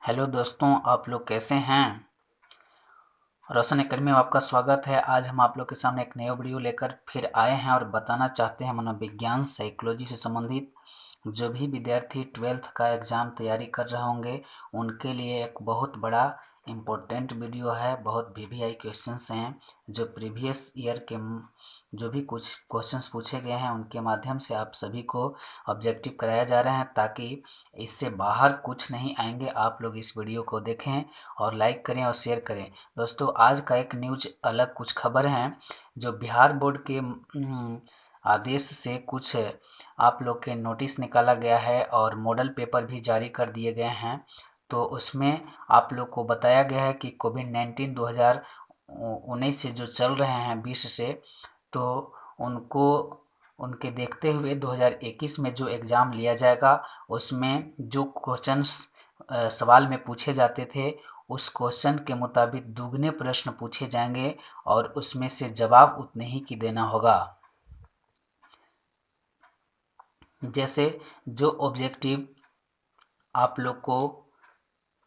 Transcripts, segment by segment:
Hello दोस्तों, आप लोग कैसे हैं। रोशन एकेडमी में आपका स्वागत है। आज हम आप लोग के सामने एक नया वीडियो लेकर फिर आए हैं और बताना चाहते हैं मनोविज्ञान साइकोलॉजी से संबंधित जो भी विद्यार्थी 12th का एग्ज़ाम तैयारी कर रहे होंगे उनके लिए एक बहुत बड़ा इम्पोर्टेंट वीडियो है। बहुत वीवीआई क्वेश्चंस हैं जो प्रीवियस ईयर के जो भी कुछ क्वेश्चंस पूछे गए हैं उनके माध्यम से आप सभी को ऑब्जेक्टिव कराया जा रहा है, ताकि इससे बाहर कुछ नहीं आएंगे। आप लोग इस वीडियो को देखें और लाइक करें और शेयर करें। दोस्तों, आज का एक न्यूज अलग कुछ खबर है जो बिहार बोर्ड के आदेश से कुछ आप लोग के नोटिस निकाला गया है और मॉडल पेपर भी जारी कर दिए गए हैं। तो उसमें आप लोग को बताया गया है कि कोविड-19 2019 से जो चल रहे हैं 20 से, तो उनको उनके देखते हुए 2021 में जो एग्ज़ाम लिया जाएगा उसमें जो क्वेश्चंस सवाल में पूछे जाते थे उस क्वेश्चन के मुताबिक दुगने प्रश्न पूछे जाएंगे और उसमें से जवाब उतने ही की देना होगा। जैसे जो ऑब्जेक्टिव आप लोग को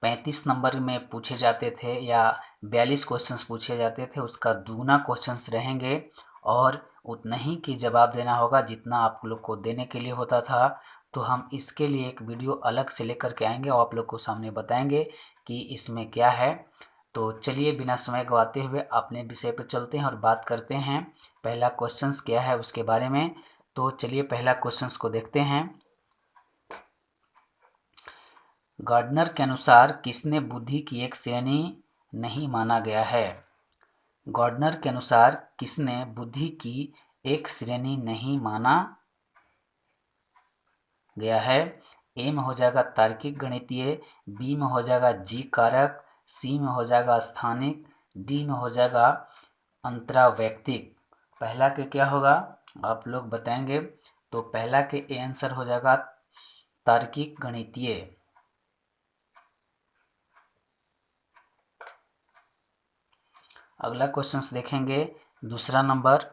35 नंबर में पूछे जाते थे या 42 क्वेश्चंस पूछे जाते थे, उसका दुगना क्वेश्चंस रहेंगे और उतना ही की जवाब देना होगा जितना आप लोग को देने के लिए होता था। तो हम इसके लिए एक वीडियो अलग से लेकर के आएंगे और आप लोग को सामने बताएंगे कि इसमें क्या है। तो चलिए बिना समय गवाते हुए अपने विषय पर चलते हैं और बात करते हैं पहला क्वेश्चंस क्या है उसके बारे में। तो चलिए पहला क्वेश्चंस को देखते हैं। गार्डनर के अनुसार किसने बुद्धि की एक श्रेणी नहीं माना गया है। गार्डनर के अनुसार किसने बुद्धि की एक श्रेणी नहीं माना गया है। ए में हो जाएगा तार्किक गणितीय, बी में हो जाएगा जी कारक, सी में हो जाएगा स्थानिक, डी में हो जाएगा अंतरावैयक्तिक। पहला के क्या होगा आप लोग बताएंगे। तो पहला के ए आंसर हो जाएगा तार्किक गणितीय। अगला क्वेश्चन देखेंगे दूसरा नंबर।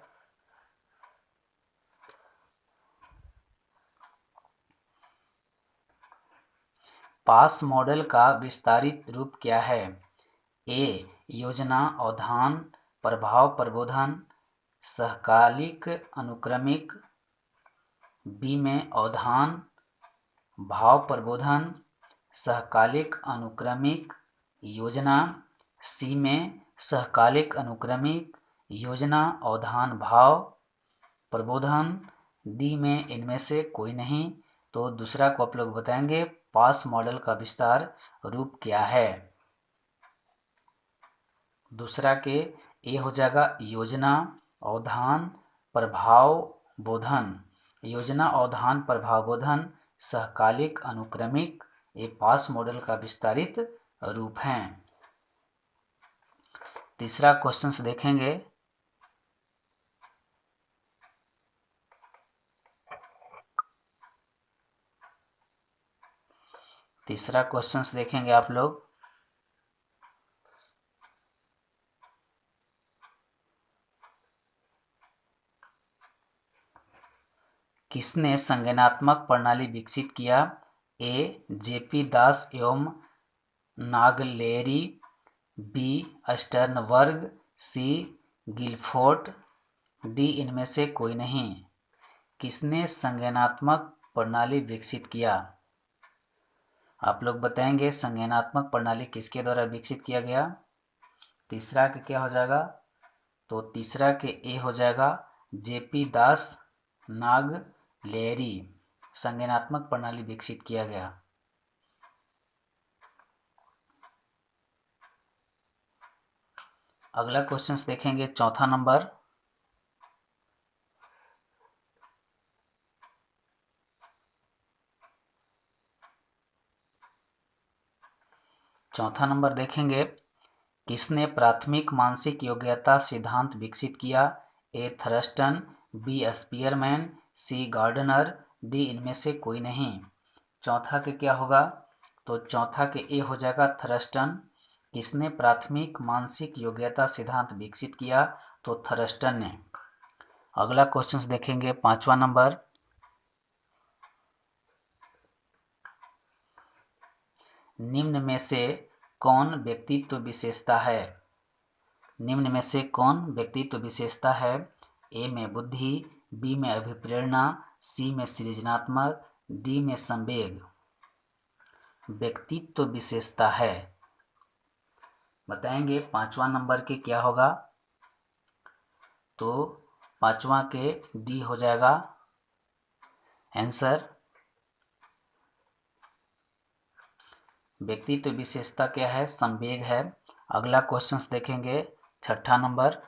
पास मॉडल का विस्तारित रूप क्या है। ए योजना, अवधान, प्रभाव प्रबोधन, सहकालिक अनुक्रमिक। बी में अवधान, भाव प्रबोधन, सहकालिक अनुक्रमिक, योजना। सी में सहकालिक अनुक्रमिक, योजना, अवधान, भाव प्रबोधन। डी में इनमें से कोई नहीं। तो दूसरा को आप लोग बताएंगे पास मॉडल का विस्तार रूप क्या है। दूसरा के ए हो जाएगा योजना, अवधान, प्रभाव बोधन। योजना, अवधान, प्रभाव बोधन, सहकालिक अनुक्रमिक, ये पास मॉडल का विस्तारित रूप हैं। तीसरा क्वेश्चन देखेंगे। तीसरा क्वेश्चन देखेंगे आप लोग। किसने संज्ञानात्मक प्रणाली विकसित किया। ए जेपी दास एवं नागलेरी, बी स्टर्नबर्ग, सी गिलफोर्ड, डी इनमें से कोई नहीं। किसने संज्ञानात्मक प्रणाली विकसित किया। आप लोग बताएंगे संज्ञानात्मक प्रणाली किसके द्वारा विकसित किया गया। तीसरा के क्या हो जाएगा। तो तीसरा के ए हो जाएगा जेपी दास नागलेरी। संज्ञानात्मक प्रणाली विकसित किया गया। अगला क्वेश्चन देखेंगे चौथा नंबर। चौथा नंबर देखेंगे किसने प्राथमिक मानसिक योग्यता सिद्धांत विकसित किया। ए थर्स्टन, बी स्पीयरमैन, सी गार्डनर, डी इनमें से कोई नहीं। चौथा के क्या होगा। तो चौथा के ए हो जाएगा थर्स्टन। किसने प्राथमिक मानसिक योग्यता सिद्धांत विकसित किया। तो थर्स्टन ने। अगला क्वेश्चन देखेंगे पांचवा नंबर। निम्न में से कौन व्यक्तित्व विशेषता है? निम्न में से कौन व्यक्तित्व विशेषता है? ए में बुद्धि, बी में अभिप्रेरणा, सी में सृजनात्मक, डी में संवेग। व्यक्तित्व विशेषता है, बताएंगे 5वां नंबर के क्या होगा? तो 5वां के डी हो जाएगा आंसर। व्यक्तित्व विशेषता क्या है? संवेग है। अगला क्वेश्चन देखेंगे 6ठा नंबर।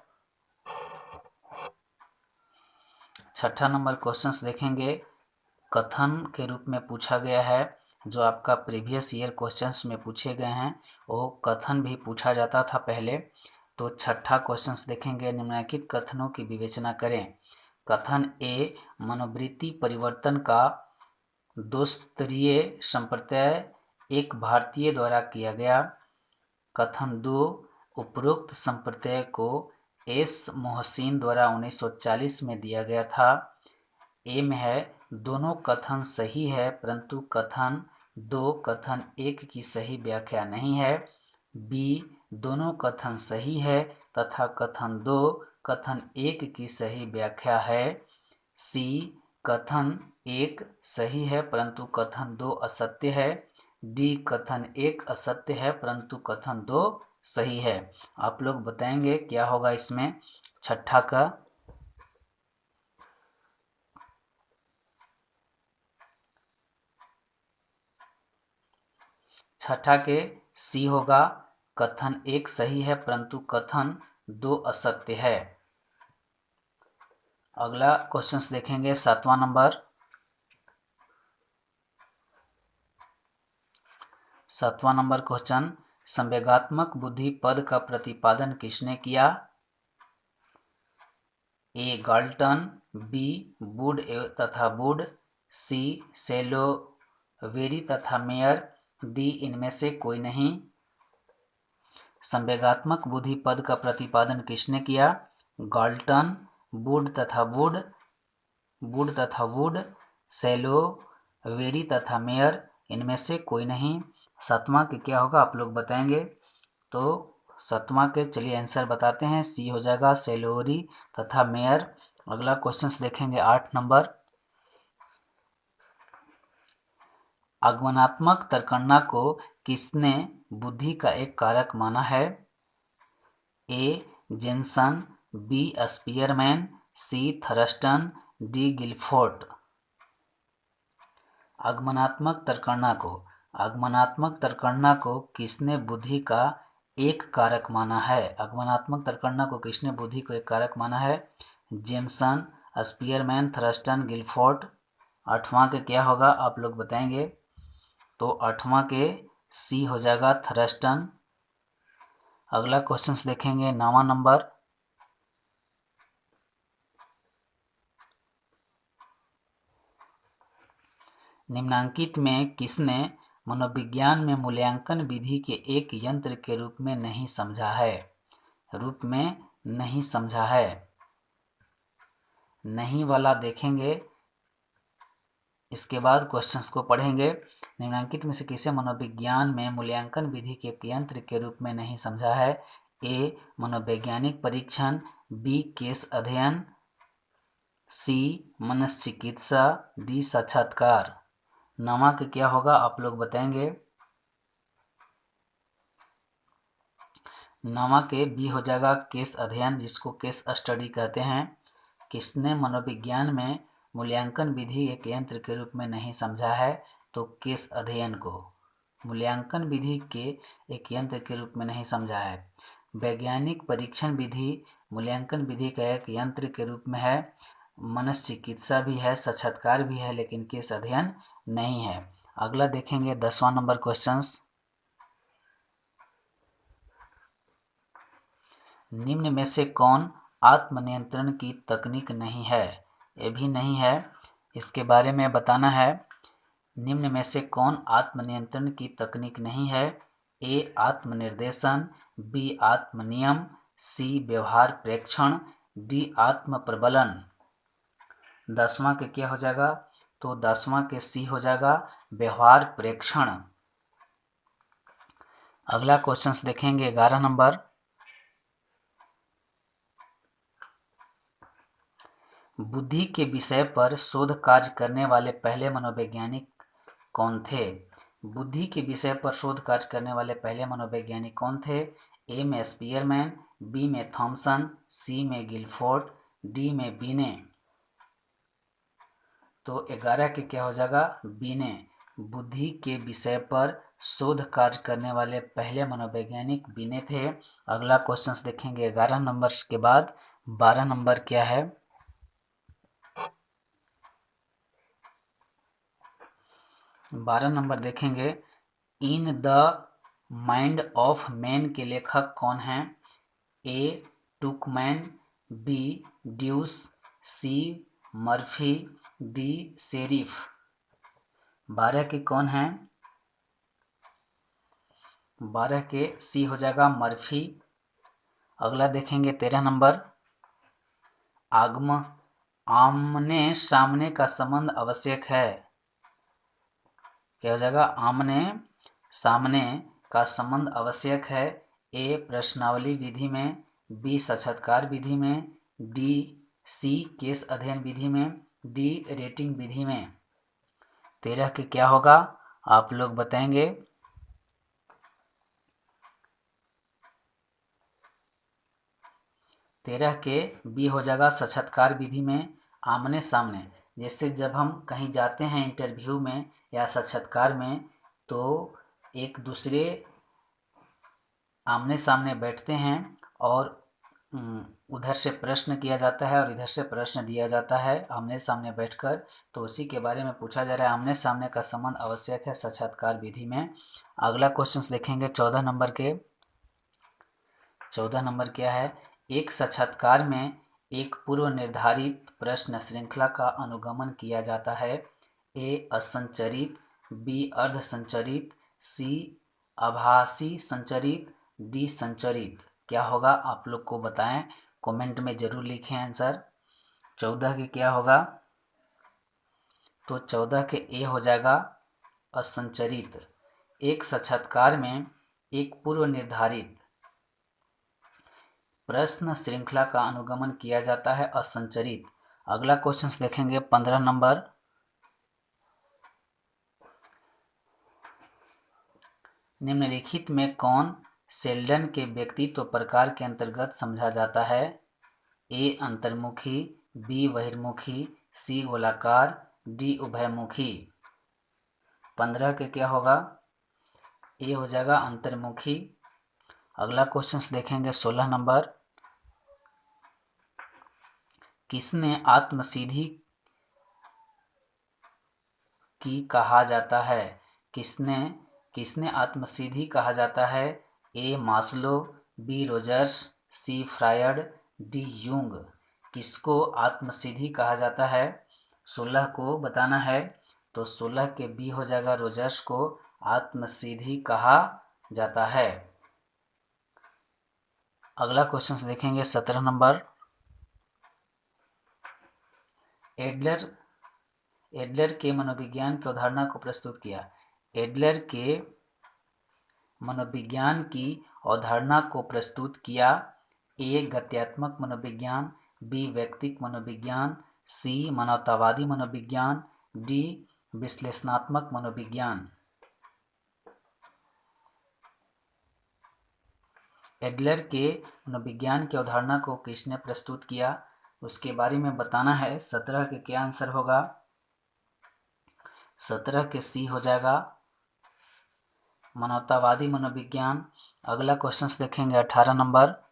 6ठा नंबर क्वेश्चन देखेंगे, कथन के रूप में पूछा गया है। जो आपका प्रीवियस ईयर क्वेश्चंस में पूछे गए हैं वो कथन भी पूछा जाता था पहले। तो 6ठा क्वेश्चंस देखेंगे, निम्नलिखित कथनों की विवेचना करें। कथन ए, मनोवृत्ति परिवर्तन का 2 स्तरीय संप्रत्यय एक भारतीय द्वारा किया गया। कथन 2, उपरोक्त संप्रत्यय को एस मोहसिन द्वारा 1940 में दिया गया था। ए में है, दोनों कथन सही है परंतु कथन 2 कथन 1 की सही व्याख्या नहीं है। बी, दोनों कथन सही है तथा कथन 2 कथन 1 की सही व्याख्या है। सी, कथन 1 सही है परंतु कथन 2 असत्य है। डी, कथन 1 असत्य है परंतु कथन 2 सही है। आप लोग बताएंगे क्या होगा इसमें 6ठा का? छठा के सी होगा, कथन 1 सही है परंतु कथन 2 असत्य है। अगला क्वेश्चन देखेंगे 7वां नंबर। 7वां नंबर क्वेश्चन, संवेगात्मक बुद्धि पद का प्रतिपादन किसने किया? ए, गाल्टन, बी, वुड तथा वुड, सी, सेलोवेरी तथा मेयर, डी, इनमें से कोई नहीं। संवेगात्मक बुद्धि पद का प्रतिपादन किसने किया? गाल्टन, वुड तथा वुड, सेलोवेरी तथा मेयर, इनमें से कोई नहीं। 7वां के क्या होगा आप लोग बताएंगे? तो 7वां के चलिए आंसर बताते हैं। सी हो जाएगा, सेलोवेरी तथा मेयर। अगला क्वेश्चन देखेंगे 8 नंबर। आगमनात्मक तरकणा को किसने बुद्धि का एक कारक माना है? ए, जेनसन, बी, स्पीयरमैन, सी, थर्स्टन, डी, गिलफोर्ट। आगमनात्मक तरकणा को किसने बुद्धि का एक कारक माना है? आगमनात्मक तरकणा को किसने बुद्धि को एक कारक माना है? Jameson, Spearman, Thurstone, Guilford. 8वां के क्या होगा आप लोग बताएंगे? तो 8वां के सी हो जाएगा, थर्स्टन। अगला क्वेश्चन देखेंगे 9वां नंबर। निम्नांकित में किसने मनोविज्ञान में मूल्यांकन विधि के एक यंत्र के रूप में नहीं समझा है? नहीं वाला देखेंगे, इसके बाद क्वेश्चंस को पढ़ेंगे। निम्नांकित में से किसे मनोविज्ञान में मूल्यांकन विधि के एक यंत्र के रूप में नहीं समझा है? ए, मनोवैज्ञानिक परीक्षण, बी, केस अध्ययन, सी, मनश्चिकित्सा, डी, साक्षात्कार। 9वां के क्या होगा आप लोग बताएंगे? 9वां के बी हो जाएगा, केस अध्ययन, जिसको केस स्टडी कहते हैं। किसने मनोविज्ञान में मूल्यांकन विधि एक यंत्र के रूप में नहीं समझा है? तो केस अध्ययन को मूल्यांकन विधि के एक यंत्र के रूप में नहीं समझा है। वैज्ञानिक परीक्षण विधि मूल्यांकन विधि का एक यंत्र के रूप में है। मनश्चिकित्सा भी है, साक्षात्कार भी है, लेकिन केस अध्ययन नहीं है। अगला देखेंगे 10वां नंबर क्वेश्चंस। निम्न में से कौन आत्मनियंत्रण की तकनीक नहीं है? ये भी नहीं है, इसके बारे में बताना है। निम्न में से कौन आत्मनियंत्रण की तकनीक नहीं है? ए, आत्मनिर्देशन, बी, आत्मनियम, सी, व्यवहार प्रेक्षण, डी, आत्म प्रबलन। 10वां के क्या हो जाएगा? तो 10वां के सी हो जाएगा, व्यवहार प्रेक्षण। अगला क्वेश्चन देखेंगे 11 नंबर। बुद्धि के विषय पर शोध कार्य करने वाले पहले मनोवैज्ञानिक कौन थे? बुद्धि के विषय पर शोध कार्य करने वाले पहले मनोवैज्ञानिक कौन थे? ए में स्पीयरमैन, बी में थॉमसन, सी में गिलफोर्ड, डी में बीने। तो 11 के क्या हो जाएगा? बीने। बुद्धि के विषय पर शोध कार्य करने वाले पहले मनोवैज्ञानिक बीने थे। अगला क्वेश्चन देखेंगे 11 नंबर के बाद 12 नंबर क्या है? 12 नंबर देखेंगे, in the mind of man के लेखक कौन हैं? ए टुकमैन, बी ड्यूस, सी मर्फी, डी शेरिफ। 12 के कौन हैं? 12 के सी हो जाएगा मर्फी। अगला देखेंगे 13 नंबर, आमने सामने का संबंध आवश्यक है। क्या हो जाएगा? आमने सामने का संबंध आवश्यक है। ए प्रश्नावली विधि में, बी साक्षात्कार विधि में, सी केस अध्ययन विधि में, डी रेटिंग विधि में। 13 के क्या होगा आप लोग बताएंगे? 13 के बी हो जाएगा साक्षात्कार विधि में, आमने सामने। जैसे जब हम कहीं जाते हैं इंटरव्यू में या साक्षात्कार में, तो एक दूसरे आमने सामने बैठते हैं और उधर से प्रश्न किया जाता है और इधर से प्रश्न दिया जाता है आमने सामने बैठकर। तो उसी के बारे में पूछा जा रहा है, आमने सामने का संबंध आवश्यक है साक्षात्कार विधि में। अगला क्वेश्चन देखेंगे 14 नंबर के। 14 नंबर क्या है? एक साक्षात्कार में एक पूर्व निर्धारित प्रश्न श्रृंखला का अनुगमन किया जाता है। ए असंचरित, बी अर्ध संचरित, सी आभासी संचरित, डी संचरित। क्या होगा आप लोग को बताएं, कमेंट में जरूर लिखें आंसर। 14 के क्या होगा? तो 14 के ए हो जाएगा असंचरित। एक साक्षात्कार में एक पूर्व निर्धारित प्रश्न श्रृंखला का अनुगमन किया जाता है असंचरित। अगला क्वेश्चन देखेंगे 15 नंबर, निम्नलिखित में कौन शेल्डन के व्यक्तित्व प्रकार के अंतर्गत समझा जाता है? ए अंतर्मुखी, बी बहिर्मुखी, सी गोलाकार, डी उभयमुखी। 15 के क्या होगा? ए हो जाएगा अंतर्मुखी। अगला क्वेश्चन देखेंगे 16 नंबर, किसने आत्मसिद्धि की कहा जाता है? किसने आत्मसिद्धि कहा जाता है? ए मास्लो, बी रोजर्स, सी फ्रायड, डी यूंग। किसको आत्मसिद्धि कहा जाता है? 16 को बताना है। तो 16 के बी हो जाएगा रोजर्स को आत्मसिद्धि कहा जाता है। अगला क्वेश्चन देखेंगे 17 नंबर, एडलर के मनोविज्ञान की अवधारणा को प्रस्तुत किया। एडलर के मनोविज्ञान की अवधारणा को प्रस्तुत किया। ए गत्यात्मक मनोविज्ञान, बी व्यक्तिक मनोविज्ञान, सी मानवतावादी मनोविज्ञान, डी विश्लेषणात्मक मनोविज्ञान। एडलर के मनोविज्ञान की अवधारणा को किसने प्रस्तुत किया, उसके बारे में बताना है। 17 के क्या आंसर होगा? 17 के सी हो जाएगा मानवतावादी मनोविज्ञान। अगला क्वेश्चन देखेंगे 18 नंबर,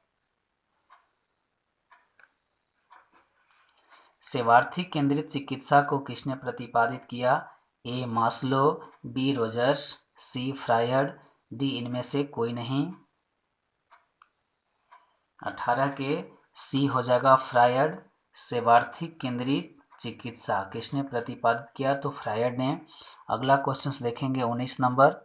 सेवार्थी केंद्रित चिकित्सा को किसने प्रतिपादित किया? ए मास्लो, बी रोजर्स, सी फ्रायड, डी इनमें से कोई नहीं। 18 के सी हो जाएगा फ्रायड। सेवार्थी केंद्रित चिकित्सा किसने प्रतिपादित किया? तो फ्रायड ने। अगला क्वेश्चन देखेंगे 19 नंबर,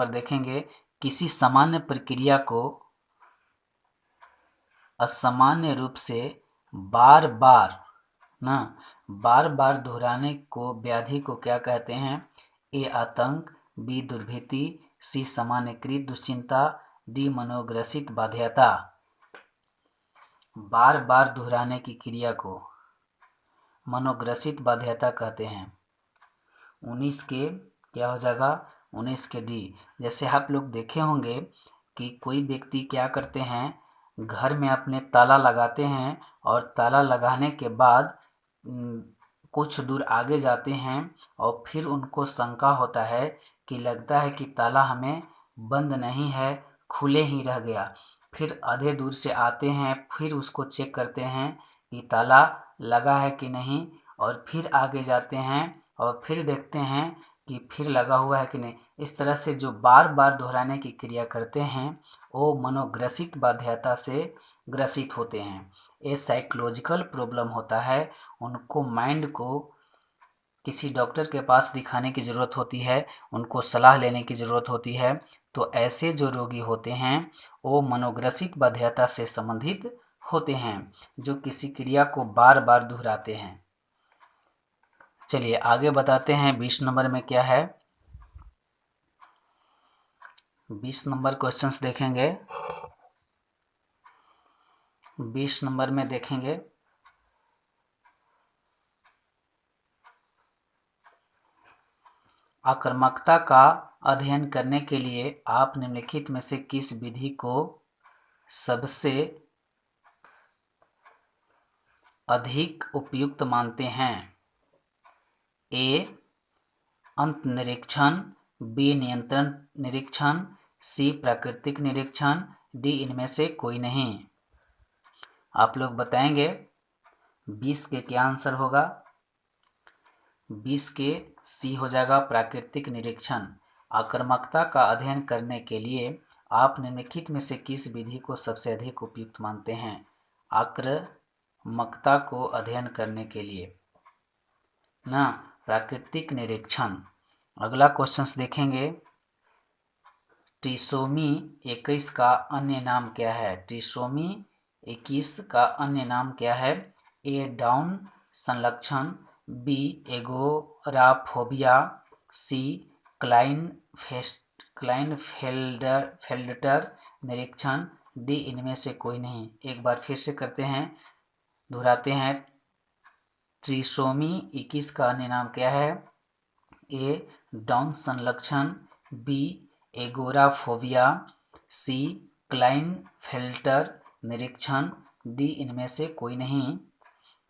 देखेंगे, किसी सामान्य प्रक्रिया को असामान्य रूप से बार बार ना। बार बार दोहराने को व्याधि को क्या कहते हैं? ए आतंक, बी दुर्भीति, सी सामान्यकृत दुश्चिंता, डी मनोग्रसित बाध्यता। बार बार दोहराने की क्रिया को मनोग्रसित बाध्यता कहते हैं। 19 के क्या हो जाएगा? 19 के डी। जैसे आप लोग देखे होंगे कि कोई व्यक्ति क्या करते हैं, घर में अपने ताला लगाते हैं और ताला लगाने के बाद कुछ दूर आगे जाते हैं और फिर उनको शंका होता है कि लगता है कि ताला हमें बंद नहीं है, खुले ही रह गया। फिर आधे दूर से आते हैं, फिर उसको चेक करते हैं कि ताला लगा है कि नहीं, और फिर आगे जाते हैं और फिर देखते हैं कि फिर लगा हुआ है कि नहीं। इस तरह से जो बार बार दोहराने की क्रिया करते हैं वो मनोग्रसित बाध्यता से ग्रसित होते हैं। ये साइकोलॉजिकल प्रॉब्लम होता है। उनको माइंड को किसी डॉक्टर के पास दिखाने की ज़रूरत होती है, उनको सलाह लेने की ज़रूरत होती है। तो ऐसे जो रोगी होते हैं वो मनोग्रसित बाध्यता से संबंधित होते हैं, जो किसी क्रिया को बार बार दोहराते हैं। चलिए आगे बताते हैं 20 नंबर में क्या है। 20 नंबर क्वेश्चंस देखेंगे। 20 नंबर में देखेंगे, आक्रामकता का अध्ययन करने के लिए आप निम्नलिखित में से किस विधि को सबसे अधिक उपयुक्त मानते हैं? ए अंत निरीक्षण, बी नियंत्रण निरीक्षण, सी प्राकृतिक निरीक्षण, डी इनमें से कोई नहीं। आप लोग बताएंगे 20 के क्या आंसर होगा? 20 के सी हो जाएगा प्राकृतिक निरीक्षण। आक्रामकता का अध्ययन करने के लिए आप निम्नलिखित में से किस विधि को सबसे अधिक उपयुक्त मानते हैं? आक्रामकता को अध्ययन करने के लिए ना, प्राकृतिक निरीक्षण। अगला क्वेश्चंस देखेंगे, ट्रिसोमी 21 का अन्य नाम क्या है? ट्रिसोमी 21 का अन्य नाम क्या है? ए डाउन संलक्षण, बी एगोराफोबिया, सी क्लाइनफेल्टर निरीक्षण, डी इनमें से कोई नहीं। एक बार फिर से करते हैं, दोहराते हैं। ट्रिसोमी 21 का अन्य नाम क्या है? ए डाउन संलक्षण, बी एगोराफोबिया, सी क्लाइनफेल्टर निरीक्षण, डी इनमें से कोई नहीं।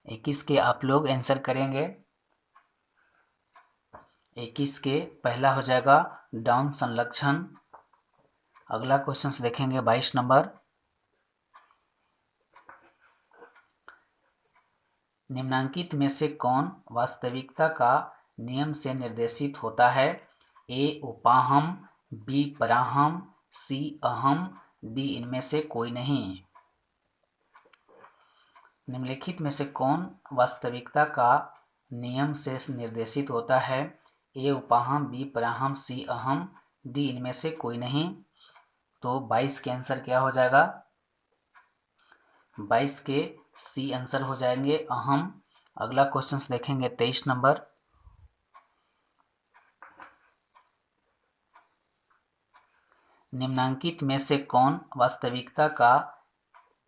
21 के आप लोग आंसर करेंगे। 21 के पहला हो जाएगा डाउन संलक्षण। अगला क्वेश्चन देखेंगे 22 नंबर, निम्नांकित में से कौन वास्तविकता का नियम से निर्देशित होता है? ए उपाहम, बी पराहम, सी अहम, डी इनमें से कोई नहीं। निम्नलिखित में से कौन वास्तविकता का नियम से निर्देशित होता है? ए उपाहम, बी पराहम, सी अहम, डी इनमें से कोई नहीं। तो 22 के आंसर क्या हो जाएगा? 22 के सी आंसर हो जाएंगे अहम। अगला क्वेश्चन देखेंगे 23 नंबर, निम्नांकित में से कौन वास्तविकता का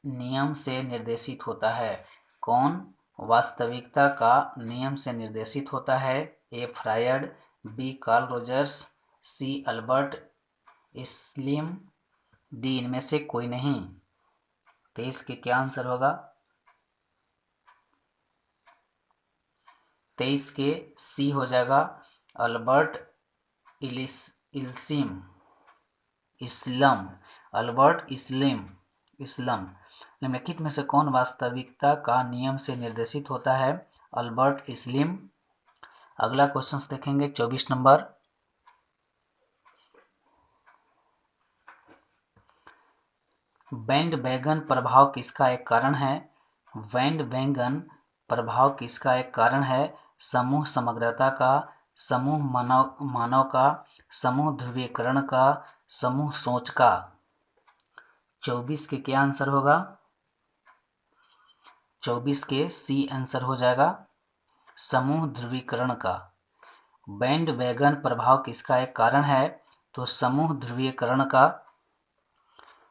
नियम से निर्देशित होता है? कौन वास्तविकता का नियम से निर्देशित होता है? ए फ्रायड, बी कार्ल रोजर्स, सी अल्बर्ट स्लिम, डी इनमें से कोई नहीं। 23 के क्या आंसर होगा? 23 के सी हो जाएगा अल्बर्ट इस्लम। Albert slum. निम्नलिखित में से कौन वास्तविकता का नियम से निर्देशित होता है? अल्बर्ट इस्लिम। अगला क्वेश्चन देखेंगे 24 नंबर, बैंड वैगन प्रभाव किसका एक कारण है? बैंड वैगन प्रभाव किसका एक कारण है? समूह समग्रता का, समूह मानव का, समूह ध्रुवीकरण का, समूह सोच का। 24 के क्या आंसर होगा? 24 के सी आंसर हो जाएगा। समूह ध्रुवीकरण का बैंड वैगन प्रभाव किसका एक कारण है? तो समूह ध्रुवीकरण का।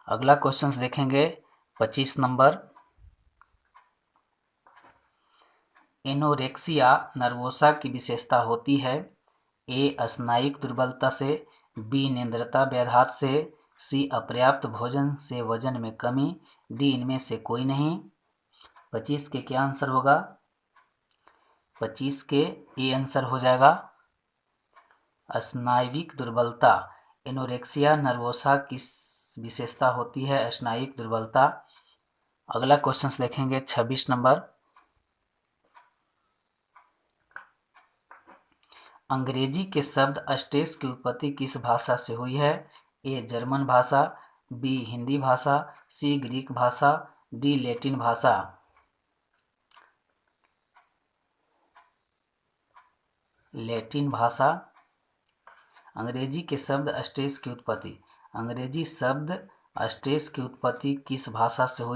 अगला क्वेश्चन देखेंगे 25 नंबर। एनोरेक्सिया नर्वोसा की विशेषता होती है ए स्नायुक दुर्बलता से, बी निंद्रता व्याघात से, सी अपर्याप्त भोजन से वजन में कमी, डी इनमें से कोई नहीं। 25 के क्या आंसर होगा? 25 के ए आंसर हो जाएगा। स्नायुविक दुर्बलता एनोरेक्सिया नर्वोसा की विशेषता होती है स्नायुविक दुर्बलता। अगला क्वेश्चन देखेंगे 26 नंबर। अंग्रेजी के शब्द स्टेज की उत्पत्ति किस भाषा से हुई है? ए जर्मन भाषा, बी हिंदी भाषा, सी ग्रीक भाषा, डी लैटिन भाषा। लैटिन भाषा। अंग्रेजी के शब्द स्टेज की उत्पत्ति, अंग्रेजी शब्द स्टेज की उत्पत्ति किस भाषा से हुई?